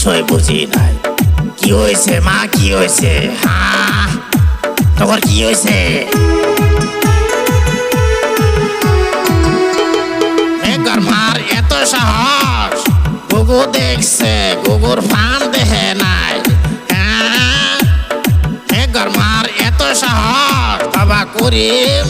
কিছুই বুঝি নাই। কি হয়েছে মা, কি হয়েছে? হ্যাঁ, তোমার কি হয়েছে? মার এত সাহস, গুগু দেখছে, গুগুর ফান দেখে নাই। হ্যাঁ, মার এত সাহস, বাবা করিম